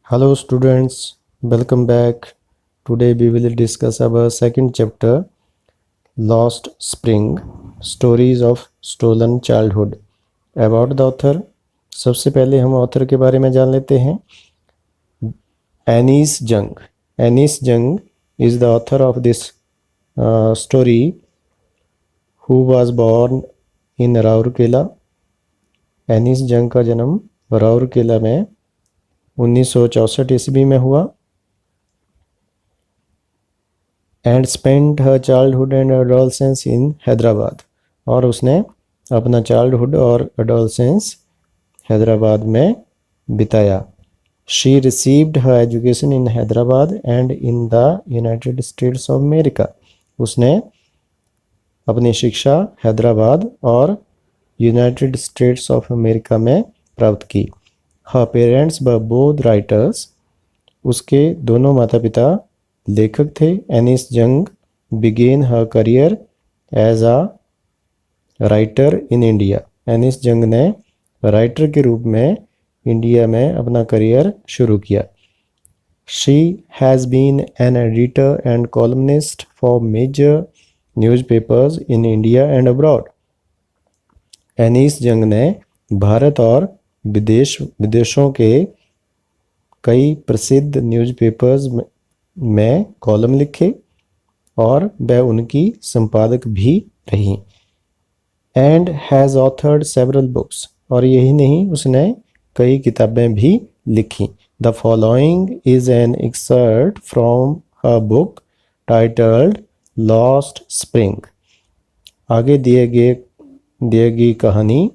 Hello students, welcome back. Today we will discuss our second chapter, Lost Spring, Stories of Stolen Childhood. About the author, सबसे पहले हम author के बारे में जान लेते हैं. एनीस जंग. एनीस जंग is the author of this story who was born in Rourkela. Anees Jung का जन्म राउरकेला में 1964 ईस्वी में हुआ. And spent her childhood and adolescence in Hyderabad. और उसने अपना चाइल्डहुड और एडोलसेंस हैदराबाद में बिताया. She received her education in Hyderabad and in the United States of America. उसने अपनी शिक्षा हैदराबाद और यूनाइटेड स्टेट्स ऑफ अमेरिका में प्राप्त की. Her parents were both writers. उसके दोनों माता पिता लेखक थे. Anees Jung began her career as a writer in India. Anees Jung ने राइटर के रूप में इंडिया में अपना करियर शुरू किया. She has been an editor and columnist for major newspapers in India and abroad. Anees Jung ने भारत और विदेशों के कई प्रसिद्ध न्यूज़पेपर्स में कॉलम लिखे और वह उनकी संपादक भी रही. And has authored several books. और यही नहीं, उसने कई किताबें भी लिखी. The following is an excerpt from her book titled Lost Spring. आगे दिए गई कहानी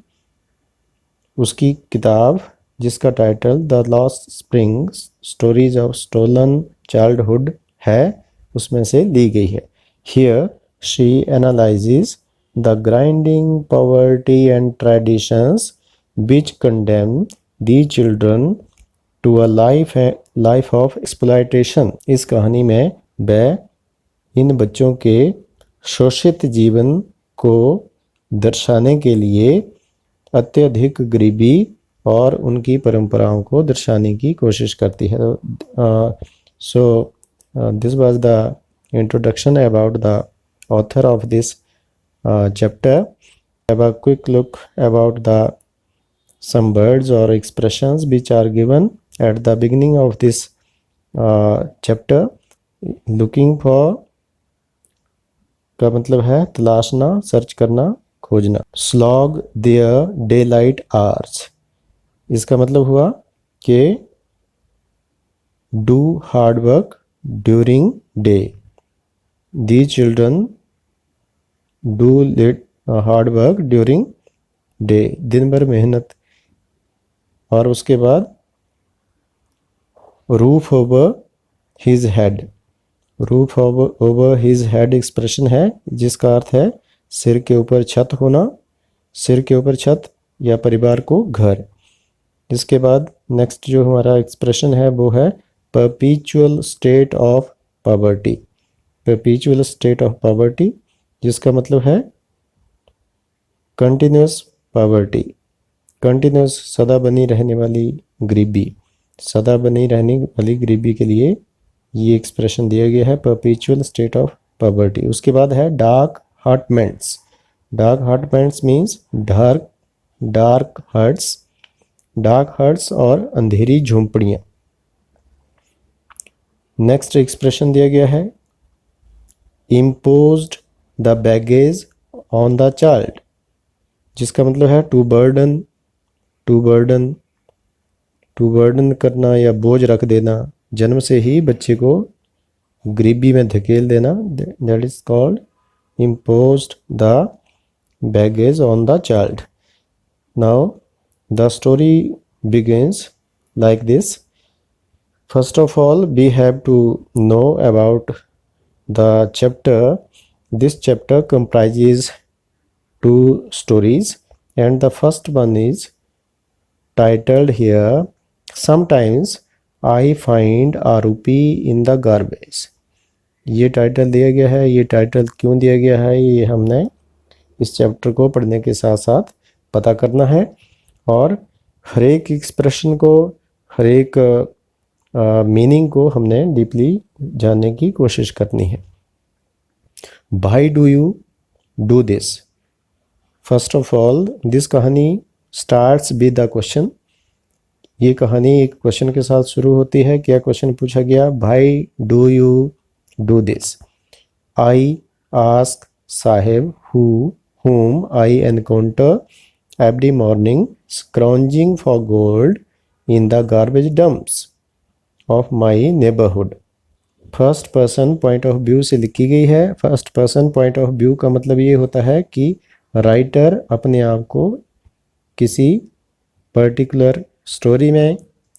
उसकी किताब जिसका title the Lost Spring Stories of Stolen Childhood है, उसमें से ली गई है. Here she analyses the grinding poverty and traditions which condemn the children to a life of exploitation. इस कहानी में वह इन बच्चों के शोषित जीवन को दर्शाने के लिए अत्यधिक गरीबी और उनकी परंपराओं को दर्शाने की कोशिश करती है. So this was the introduction about the author of this chapter. Have a quick look about the some words or expressions which are given at the beginning of this chapter. looking for का मतलब है तलाशना, search करना, खोजना. slog their daylight hours. इसका मतलब हुआ कि do hard work during day. These children do hard work during day. दिन भर मेहनत. और उसके बाद roof over his head. Roof over his head expression है जिसका अर्थ है सिर के ऊपर छत होना. सिर के ऊपर छत या परिवार को घर. इसके बाद नेक्स्ट जो हमारा एक्सप्रेशन है वो है परपीचुअल state of poverty. परपीचुअल state of poverty जिसका मतलब है कंटिन्यूस पॉवर्टी. कंटिन्यूस सदा बनी रहने वाली गरीबी. सदा बनी रहने वाली गरीबी के लिए ये एक्सप्रेशन दिया गया है, परपीचुअल स्टेट ऑफ पॉवर्टी. उसके बाद है dark hutments. Dark hutments means dark huts. Dark huts और अंधेरी झोंपड़ियाँ. नेक्स्ट एक्सप्रेशन दिया गया है imposed the baggage on the child जिसका मतलब है टू बर्डन करना या बोझ रख देना. जन्म से ही बच्चे को गरीबी में धकेल देना. That is called imposed the baggage on the child. Now the story begins like this. First of all we have to know about the chapter. This chapter comprises two stories and the first one is titled here sometimes I find a rupee in the garbage. ये title दिया गया है. ये title क्यों दिया गया है ये हमने इस चैप्टर को पढ़ने के साथ साथ पता करना है. और हर एक एक्सप्रेशन को, हर एक मीनिंग को हमने डीपली जानने की कोशिश करनी है। Y do you do this? First of all this कहानी स्टार्ट्स विद द क्वेश्चन। ये कहानी एक क्वेश्चन के साथ शुरू होती है। क्या क्वेश्चन पूछा गया? Why do you do this? I ask Saheb whom I encounter every morning scrounging for gold in the garbage dumps of my neighborhood। First person point of view से लिखी गई है। First person point of view का मतलब ये होता है कि राइटर अपने आप को किसी पर्टिकुलर स्टोरी में,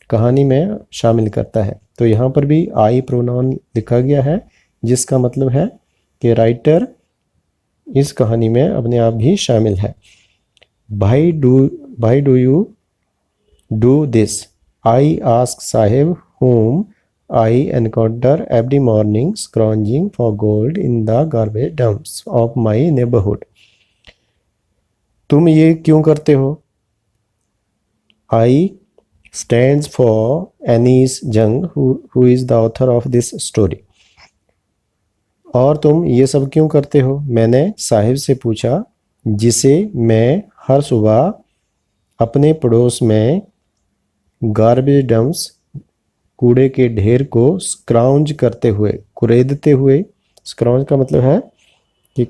कहानी में शामिल करता है। तो यहाँ पर भी आई प्रोनाउन लिखा गया है, जिसका मतलब है कि राइटर इस कहानी में अपने आप भी शामिल है। Why do you do this? I ask Saheb whom I encounter every morning scrounging for gold in the garbage dumps of my neighborhood। तुम ये क्यों करते हो? I stands for Anis Jung who is the author of this story। और तुम ये सब क्यों करते हो? मैंने साहिब से पूछा, जिसे मैं हर सुबह अपने पड़ोस में गार्बेज डंप्स, कूड़े के ढेर को स्क्राउंज करते हुए, कुरेदते हुए। स्क्राउंज का मतलब है कि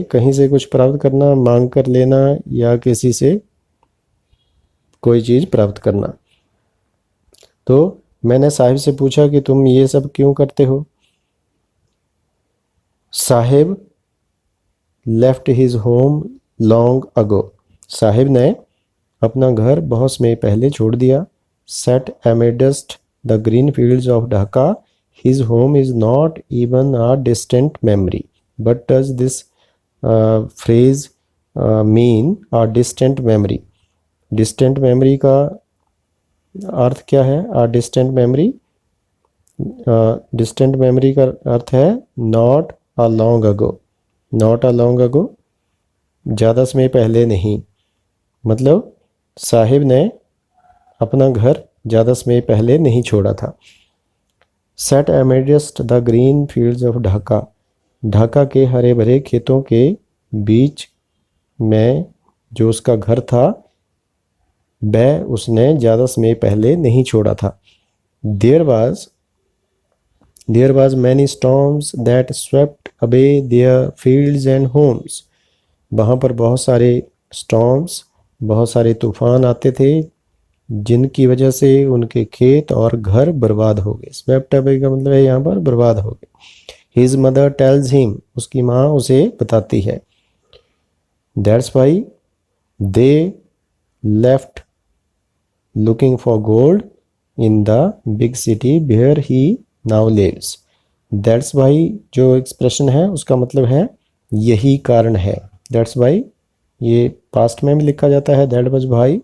कहीं से कुछ प्राप्त करना, मांग कर लेना, या किसी से कोई चीज़ प्राप्त करना। तो मैंने साहिब से पूछा कि तुम ये सब क्यों करते हो? Sahib left his home long ago. Sahib ने अपना घर बहुत समय पहले छोड़ दिया। Set amidst the green fields of Dhaka, his home is not even a distant memory। But does this phrase mean a distant memory? Distant memory का अर्थ क्या है? a distant memory, distant memory का अर्थ है not a long ago। not a long ago, ज़्यादा समय पहले नहीं। मतलब साहिब ने अपना घर ज़्यादा समय पहले नहीं छोड़ा था। Set amidst the green fields of Dhaka, Dhaka के हरे भरे खेतों के बीच में जो उसका घर था, वह उसने ज़्यादा समय पहले नहीं छोड़ा था। There was many storms that swept away their fields and homes। वहाँ पर बहुत सारे storms, बहुत सारे तूफान आते थे, जिनकी वजह से उनके खेत और घर बर्बाद हो गए। स्वेप्ट अवे का मतलब है यहाँ पर बर्बाद हो गए। His mother tells him, उसकी माँ उसे बताती है, That's why they left looking for gold in the big city where he now lives। That's why जो एक्सप्रेशन है उसका मतलब है यही कारण है। That's why ये पास्ट में भी लिखा जाता है that was why,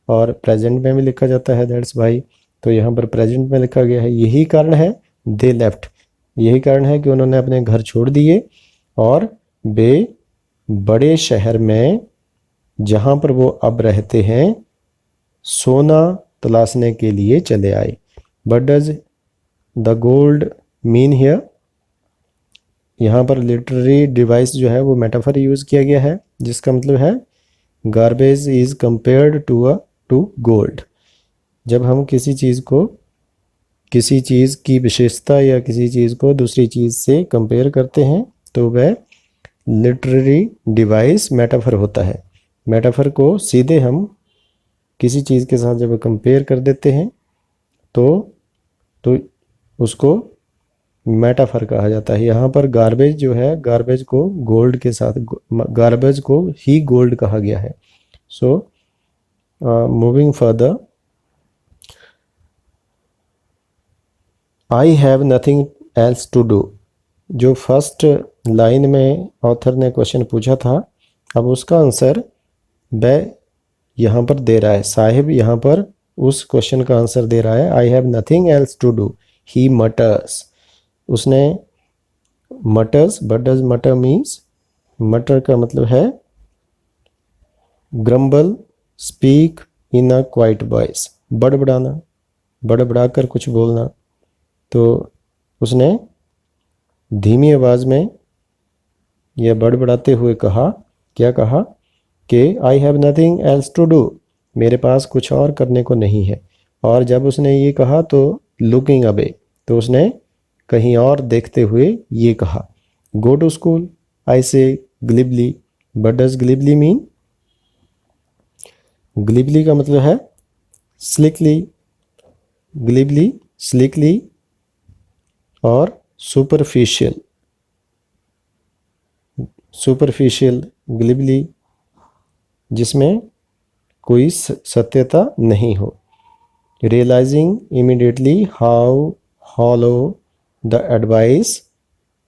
और प्रेजेंट में भी लिखा जाता है दैट्स वाई। तो यहाँ पर प्रेजेंट में लिखा गया है यही कारण है। दे लेफ्ट, यही कारण है कि उन्होंने अपने घर छोड़ दिए और वे बड़े शहर में, जहाँ पर वो अब रहते हैं, सोना तलाशने के लिए चले आए। But does the gold mean here? यहाँ पर लिटरेरी डिवाइस जो है वो मेटाफर यूज़ किया गया है, जिसका मतलब है garbage is compared to gold. जब हम किसी चीज़ की विशेषता या किसी चीज़ को दूसरी चीज़ से कंपेयर करते हैं तो वह लिटरेरी डिवाइस मेटाफर होता है। मेटाफर को सीधे हम किसी चीज़ के साथ जब कंपेयर कर देते हैं तो उसको मेटाफर कहा जाता है। यहाँ पर गार्बेज जो है, गार्बेज को गोल्ड के साथ, गार्बेज को ही गोल्ड कहा गया है। So moving further, I have nothing else to do. जो फर्स्ट लाइन में ऑथर ने क्वेश्चन पूछा था, अब उसका आंसर वह यहाँ पर दे रहा है। साहिब यहाँ पर उस क्वेश्चन का आंसर दे रहा है। I have nothing else to do, he mutters. उसने mutters, but does mutter means? Mutter का मतलब है grumble, speak in a quiet voice. बड़बड़ाना, बड़बड़ाकर कुछ बोलना। तो उसने धीमी आवाज़ में या बड़बड़ाते हुए कहा, क्या कहा कि I have nothing else to do, मेरे पास कुछ और करने को नहीं है। और जब उसने ये कहा तो लुकिंग अवे, तो उसने कहीं और देखते हुए ये कहा, go to school I say glibly, but does glibly mean? Glibly का मतलब है स्लिकली, ग्लिबली स्लिकली और सुपरफिशियल, सुपरफिशियल ग्लिबली जिसमें कोई सत्यता नहीं हो। Realising immediately how hollow the advice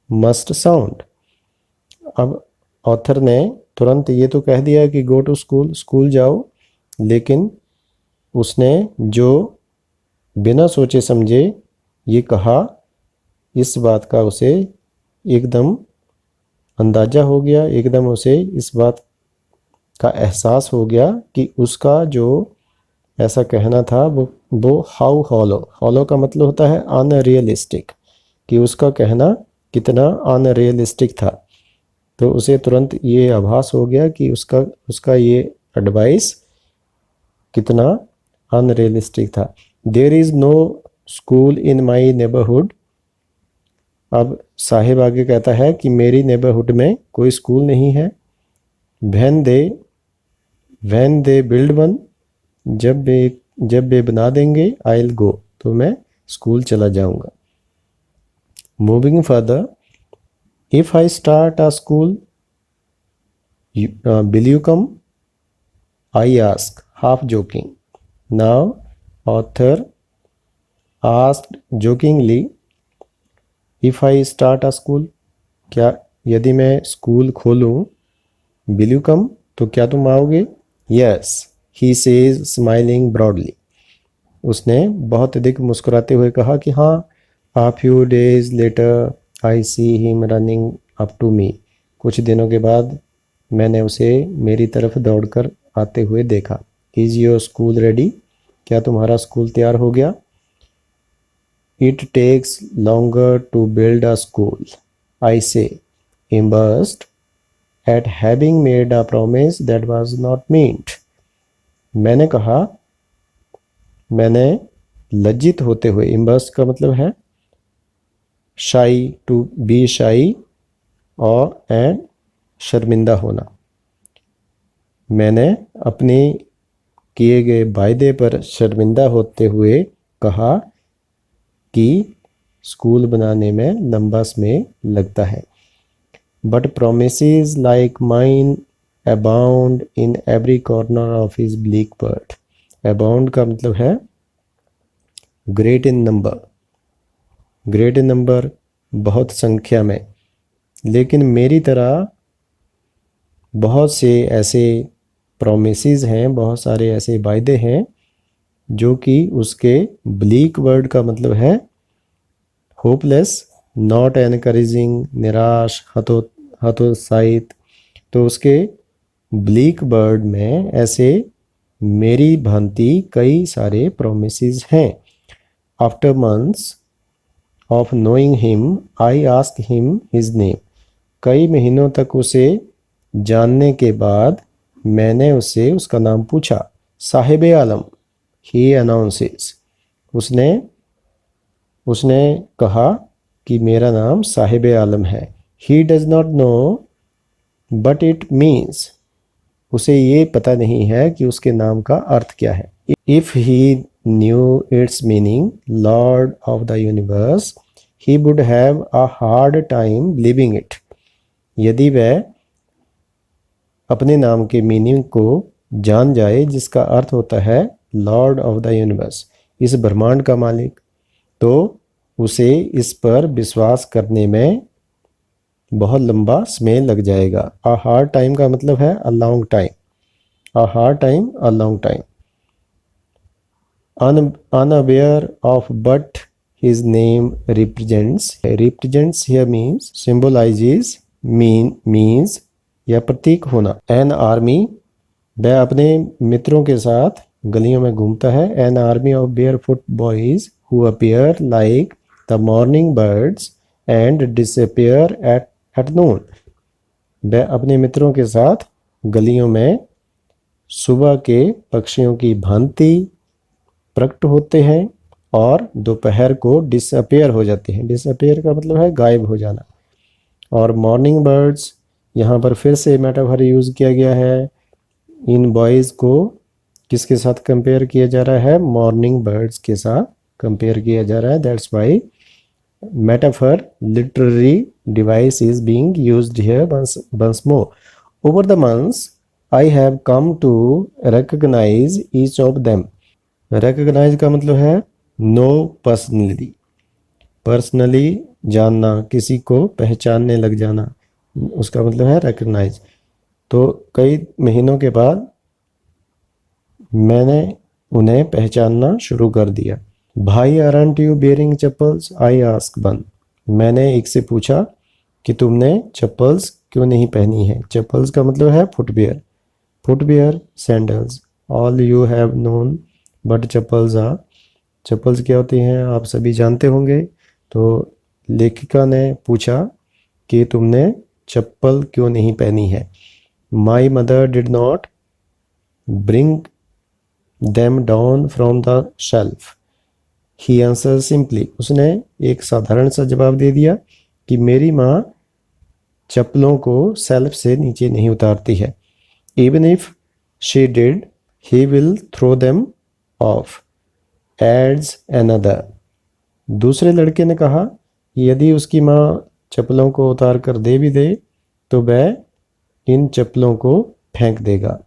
must sound. अब ऑथर ने तुरंत ये तो कह दिया कि गो टू स्कूल, स्कूल जाओ, लेकिन उसने जो बिना सोचे समझे ये कहा, इस बात का उसे एकदम अंदाज़ा हो गया, एकदम उसे इस बात का एहसास हो गया कि उसका जो ऐसा कहना था वो हाउ हॉलो, हॉलो का मतलब होता है अनरियलिस्टिक, कि उसका कहना कितना अनरियलिस्टिक था। तो उसे तुरंत ये आभास हो गया कि उसका ये एडवाइस कितना अनरियलिस्टिक था। There is no school in my neighbourhood. अब साहिब आगे कहता है कि मेरी नेबरहुड में कोई स्कूल नहीं है। व्हेन दे बिल्ड वन, जब वे बना देंगे, आई विल गो, तो मैं स्कूल चला जाऊंगा। Moving further, if I start a school will you come, I ask, half joking. Now author asked jokingly, if I start a school, क्या यदि मैं स्कूल खोलूं, विल यू कम, तो क्या तुम आओगे? Yes, he says smiling broadly, उसने बहुत अधिक मुस्कुराते हुए कहा कि हाँ। A few days later I see him running up to me, कुछ दिनों के बाद मैंने उसे मेरी तरफ दौड़कर आते हुए देखा। इज़ योर स्कूल रेडी, क्या तुम्हारा स्कूल तैयार हो गया? It takes longer to build a school, I say, embarrassed at having made a promise that was not meant। मैंने कहा, मैंने लज्जित होते हुए, embarrassed का मतलब है शाई, टू बी शाई और एंड शर्मिंदा होना। मैंने अपने किए गए वायदे पर शर्मिंदा होते हुए कहा कि स्कूल बनाने में लंबा समय लगता है। But promises like mine abound in every corner of his bleak birth. Abound का मतलब है great in number, great in number बहुत संख्या में, लेकिन मेरी तरह बहुत से ऐसे प्रोमिसेस हैं, बहुत सारे ऐसे वायदे हैं जो कि उसके ब्लीक वर्ड का मतलब है होपलेस, नॉट एनकरेजिंग, निराश, हतोत्साहित। तो उसके ब्लीक बर्ड में ऐसे मेरी भांति कई सारे प्रोमिसेस हैं। After months of knowing him I ask him his name, कई महीनों तक उसे जानने के बाद मैंने उससे उसका नाम पूछा। साहिब आलम, ही अनाउंसेस, उसने कहा कि मेरा नाम साहिब आलम है। He does not know but it means, उसे ये पता नहीं है कि उसके नाम का अर्थ क्या है। If he new it's meaning, Lord of the universe, he would have a hard time believing it, यदि वह अपने नाम के मीनिंग को जान जाए, जिसका अर्थ होता है लॉर्ड ऑफ द यूनिवर्स, इस ब्रह्मांड का मालिक, तो उसे इस पर विश्वास करने में बहुत लंबा समय लग जाएगा। अ हार्ड टाइम का मतलब है a long time, a hard time, a long time. Unaware of what his name represents here means, symbolizes, means या प्रतीक होना। An army, वह अपने मित्रों के साथ गलियों में घूमता है। An army of barefoot boys who appear like the morning birds and disappear at noon. वह अपने मित्रों के साथ गलियों में सुबह के पक्षियों की भांति प्रकट होते हैं और दोपहर को डिसअपीयर हो जाते हैं। डिसअपीयर का मतलब है गायब हो जाना। और मॉर्निंग बर्ड्स, यहाँ पर फिर से मेटाफर यूज़ किया गया है। इन बॉयज़ को किसके साथ कंपेयर किया जा रहा है? मॉर्निंग बर्ड्स के साथ कंपेयर किया जा रहा है। That's why metaphor literary device is being used here once more. Over the months, I have come to recognize each of them. Recognize का मतलब है know personally. Personally जानना, किसी को पहचानने लग जाना, उसका मतलब है recognize. तो कई महीनों के बाद मैंने उन्हें पहचानना शुरू कर दिया। भाई aren't you wearing chappals? I asked one. मैंने एक से पूछा कि तुमने चप्पल्स क्यों नहीं पहनी है। चप्पल्स का मतलब है footwear. Footwear sandals. All you have known but chappals are. Chappals क्या होती हैं आप सभी जानते होंगे। तो लेखिका ने पूछा कि तुमने चप्पल क्यों नहीं पहनी है। My mother did not bring them down from the shelf. He answer simply. उसने एक साधारण सा जवाब दे दिया कि मेरी माँ चप्पलों को सेल्फ से नीचे नहीं उतारती है। Even if she did he will throw them off, adds another. दूसरे लड़के ने कहा कि यदि उसकी माँ चप्पलों को उतार कर दे भी दे तो वह इन चप्पलों को फेंक देगा।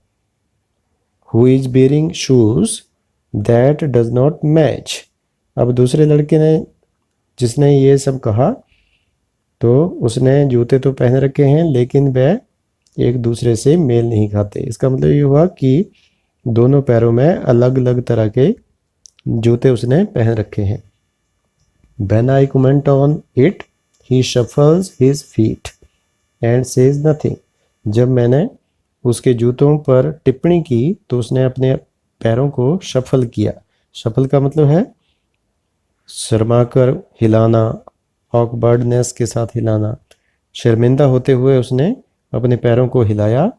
Who is bearing shoes that does not match. अब दूसरे लड़के ने, जिसने ये सब कहा, तो उसने जूते तो पहन रखे हैं लेकिन वह एक दूसरे से मेल नहीं खाते। इसका मतलब ये हुआ कि दोनों पैरों में अलग अलग तरह के जूते उसने पहन रखे हैं। When I comment on it, he shuffles his feet and says nothing. जब मैंने उसके जूतों पर टिप्पणी की तो उसने अपने पैरों को शफल किया। शफल का मतलब है शर्माकर हिलाना, ऑकवर्डनेस के साथ हिलाना। शर्मिंदा होते हुए उसने अपने पैरों को हिलाया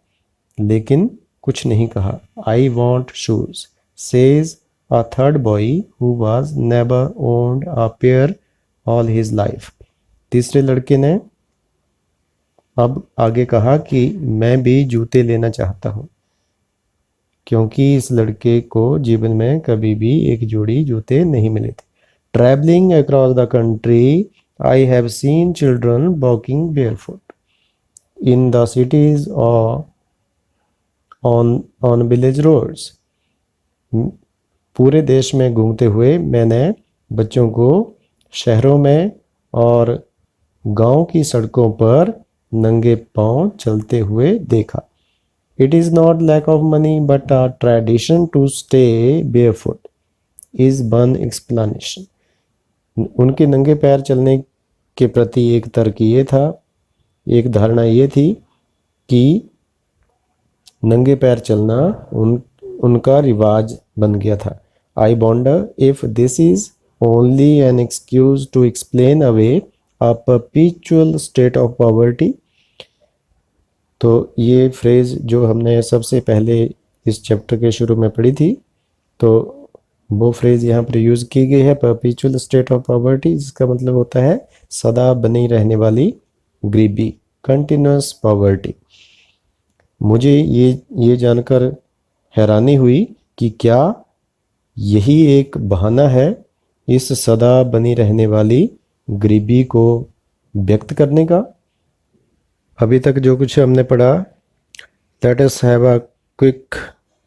लेकिन कुछ नहीं कहा। I want shoes says a third boy who was never owned a pair all his life. तीसरे लड़के ने अब आगे कहा कि मैं भी जूते लेना चाहता हूँ, क्योंकि इस लड़के को जीवन में कभी भी एक जोड़ी जूते नहीं मिले थे। Traveling across the country, I have seen children walking barefoot in the cities or on village roads. पूरे देश में घूमते हुए मैंने बच्चों को शहरों में और गांव की सड़कों पर नंगे पांव चलते हुए देखा। It is not lack of money but a tradition to stay barefoot is one explanation. उनके नंगे पैर चलने के प्रति एक तर्क ये था, एक धारणा ये थी कि नंगे पैर चलना उनका रिवाज बन गया था। I wonder if this is only an excuse to explain away a perpetual state of poverty. तो ये फ्रेज जो हमने सबसे पहले इस चैप्टर के शुरू में पढ़ी थी, तो वो फ्रेज यहाँ पर यूज़ की गई है, परपेचुअल स्टेट ऑफ पॉवर्टी, जिसका मतलब होता है सदा बनी रहने वाली गरीबी, कंटिन्यूस पॉवर्टी। मुझे ये जानकर हैरानी हुई कि क्या यही एक बहाना है इस सदा बनी रहने वाली गरीबी को व्यक्त करने का। अभी तक जो कुछ हमने पढ़ा, let us have a quick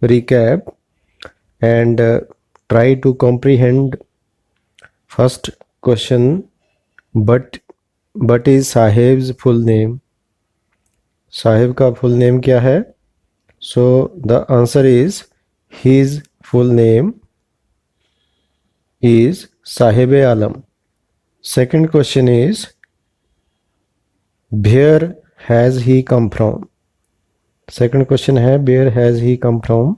recap and try to comprehend. First question, but is Sahib's full name? Sahib का full name क्या है? So the answer is his full name is Sahib Alam. Second question is where has he come from? Second question है where has he come from?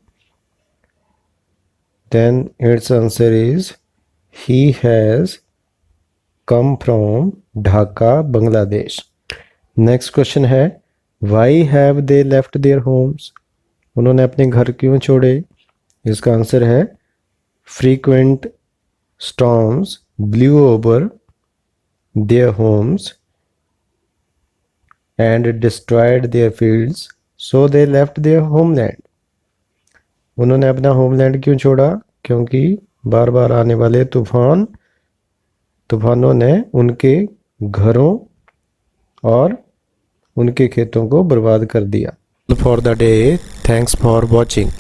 then its answer is he has come from Dhaka, Bangladesh. Next question है why have they left their homes? उन्होंने अपने घर क्यों छोड़े? इसका answer है frequent storms blew over their homes and destroyed their fields, so they left their homeland. उन्होंने अपना होमलैंड क्यों छोड़ा? क्योंकि बार बार आने वाले तूफानों ने उनके घरों और उनके खेतों को बर्बाद कर दिया. For the day, thanks for watching.